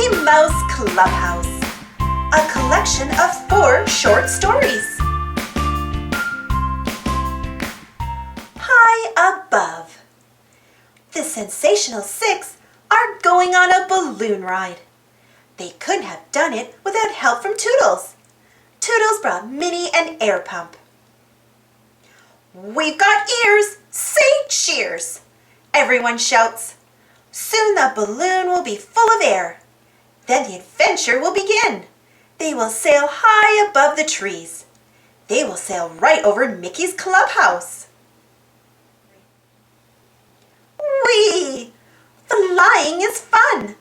Mickey Mouse Clubhouse, a collection of 4 short stories. High above. The Sensational Six are going on a balloon ride. They couldn't have done it without help from Toodles. Toodles brought Minnie an air pump. "We've got ears, say cheers!" everyone shouts. Soon the balloon will be full of air. Then the adventure will begin. They will sail high above the trees. They will sail right over Mickey's clubhouse. Whee! Flying is fun.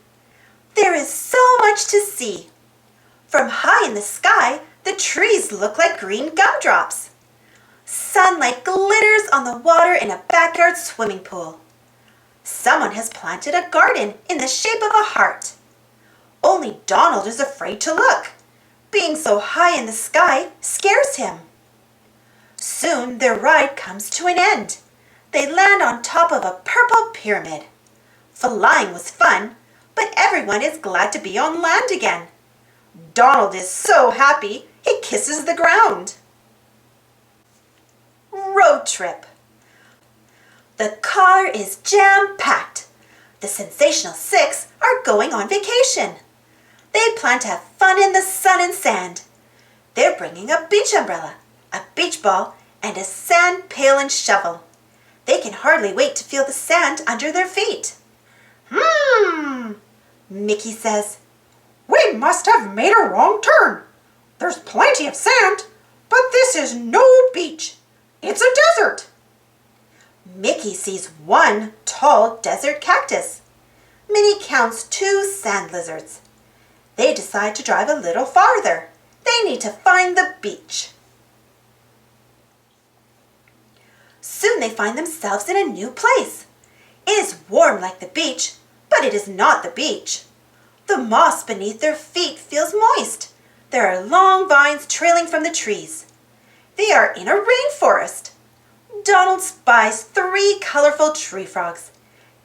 There is so much to see. From high in the sky, the trees look like green gumdrops. Sunlight glitters on the water in a backyard swimming pool. Someone has planted a garden in the shape of a heart. Only Donald is afraid to look. Being so high in the sky scares him. Soon their ride comes to an end. They land on top of a purple pyramid. Flying was fun, but everyone is glad to be on land again. Donald is so happy he kisses the ground. Road trip. The car is jam-packed. The Sensational Six are going on vacation. They plan to have fun in the sun and sand. They're bringing a beach umbrella, a beach ball, and a sand pail and shovel. They can hardly wait to feel the sand under their feet. Mickey says, "We must have made a wrong turn. There's plenty of sand, but this is no beach. It's a desert." Mickey sees one tall desert cactus. Minnie counts 2 sand lizards. They decide to drive a little farther. They need to find the beach. Soon they find themselves in a new place. It is warm like the beach, but it is not the beach. The moss beneath their feet feels moist. There are long vines trailing from the trees. They are in a rainforest. Donald spies 3 colorful tree frogs.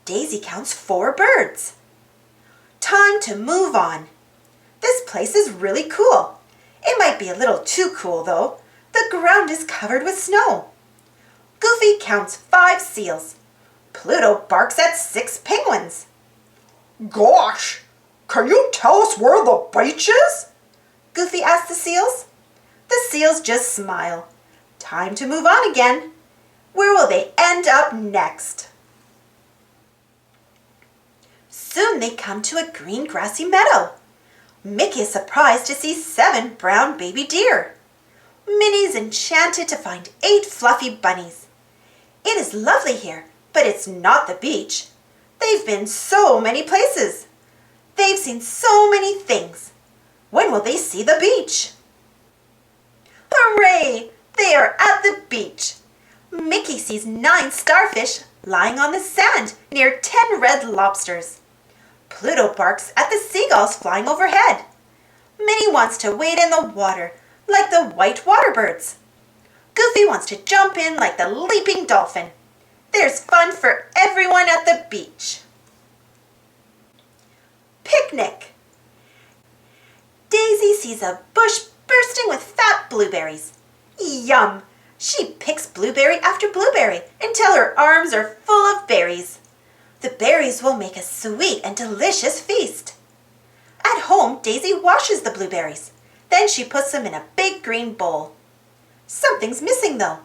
Daisy counts 4 birds. Time to move on. This place is really cool. It might be a little too cool though. The ground is covered with snow. Goofy counts 5 seals. Pluto barks at 6 penguins. "Gosh, can you tell us where the beach is?" Goofy asks the seals. The seals just smile. Time to move on again. Where will they end up next? Soon they come to a green grassy meadow. Mickey is surprised to see 7 brown baby deer. Minnie's enchanted to find 8 fluffy bunnies. It is lovely here, but it's not the beach. They've been so many places. They've seen so many things. When will they see the beach? Hooray! They are at the beach. Mickey sees 9 starfish lying on the sand near 10 red lobsters. Pluto barks at the seagulls flying overhead. Minnie wants to wade in the water like the white water birds. Goofy wants to jump in like the leaping dolphin. There's fun for everyone at the beach. Picnic. Daisy sees a bush bursting with fat blueberries. Yum! She picks blueberry after blueberry until her arms are full of berries. The berries will make a sweet and delicious feast. At home, Daisy washes the blueberries. Then she puts them in a big green bowl. Something's missing though.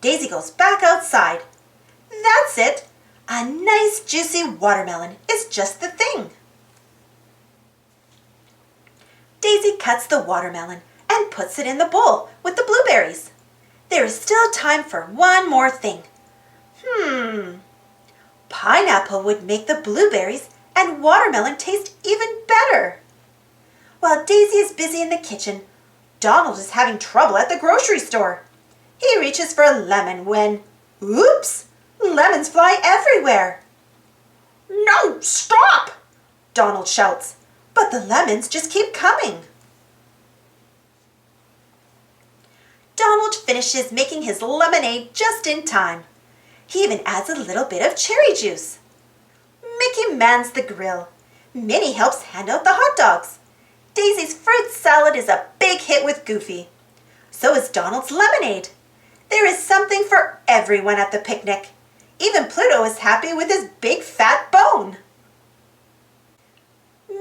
Daisy goes back outside. That's it. A nice juicy watermelon is just the thing. Daisy cuts the watermelon and puts it in the bowl with the blueberries. There is still time for one more thing. Pineapple would make the blueberries and watermelon taste even better. While Daisy is busy in the kitchen, Donald is having trouble at the grocery store. He reaches for a lemon when, oops, lemons fly everywhere. "No, stop!" Donald shouts, but the lemons just keep coming. Donald finishes making his lemonade just in time. He even adds a little bit of cherry juice. Mickey mans the grill. Minnie helps hand out the hot dogs. Daisy's fruit salad is a big hit with Goofy. So is Donald's lemonade. There is something for everyone at the picnic. Even Pluto is happy with his big fat bone.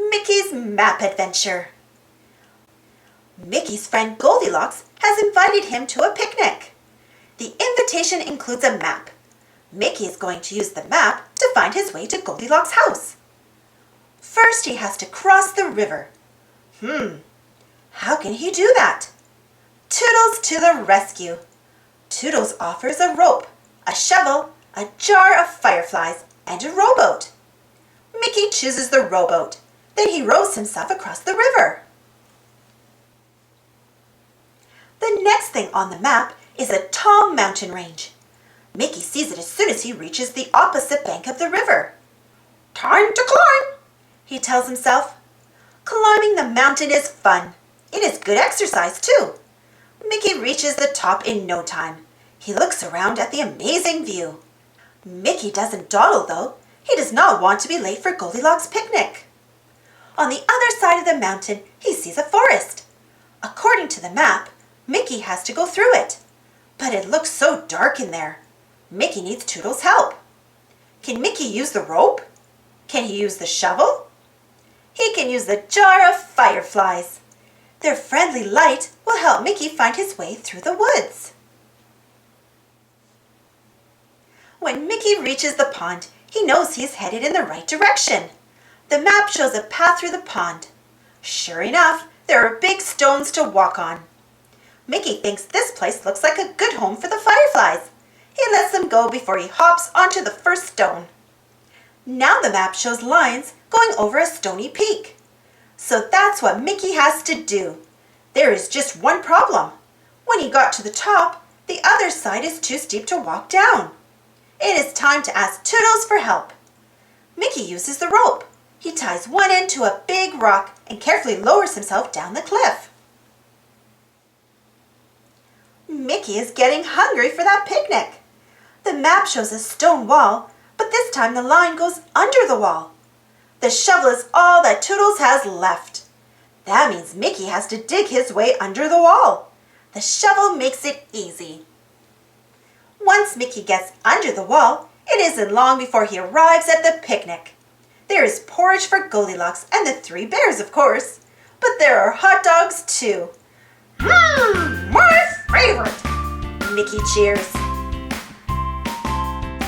Mickey's Map Adventure. Mickey's friend Goldilocks has invited him to a picnic. The invitation includes a map. Mickey is going to use the map to find his way to Goldilocks' house. First, he has to cross the river. How can he do that? Toodles to the rescue. Toodles offers a rope, a shovel, a jar of fireflies, and a rowboat. Mickey chooses the rowboat. Then he rows himself across the river. The next thing on the map is a tall mountain range. Mickey sees it as soon as he reaches the opposite bank of the river. Time to climb, he tells himself. Climbing the mountain is fun. It is good exercise too. Mickey reaches the top in no time. He looks around at the amazing view. Mickey doesn't dawdle though. He does not want to be late for Goldilocks' picnic. On the other side of the mountain, he sees a forest. According to the map, Mickey has to go through it. But it looks so dark in there. Mickey needs Toodles' help. Can Mickey use the rope? Can he use the shovel? He can use the jar of fireflies. Their friendly light will help Mickey find his way through the woods. When Mickey reaches the pond, he knows he is headed in the right direction. The map shows a path through the pond. Sure enough, there are big stones to walk on. Mickey thinks this place looks like a good home for the fireflies. He lets them go before he hops onto the first stone. Now the map shows lines going over a stony peak. So that's what Mickey has to do. There is just one problem. When he got to the top, the other side is too steep to walk down. It is time to ask Toodles for help. Mickey uses the rope. He ties one end to a big rock and carefully lowers himself down the cliff. Mickey is getting hungry for that picnic. The map shows a stone wall, but this time the line goes under the wall. The shovel is all that Toodles has left. That means Mickey has to dig his way under the wall. The shovel makes it easy. Once Mickey gets under the wall, it isn't long before he arrives at the picnic. There is porridge for Goldilocks and the three bears, of course. But there are hot dogs too. My favorite! Mickey cheers.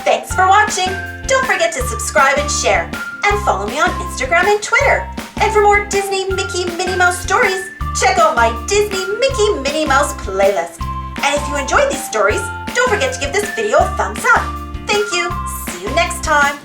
Thanks for watching. Don't forget to subscribe and share. And follow me on Instagram and Twitter. And for more Disney Mickey Minnie Mouse stories, check out my Disney Mickey Minnie Mouse playlist. And if you enjoyed these stories, don't forget to give this video a thumbs up. Thank you. See you next time.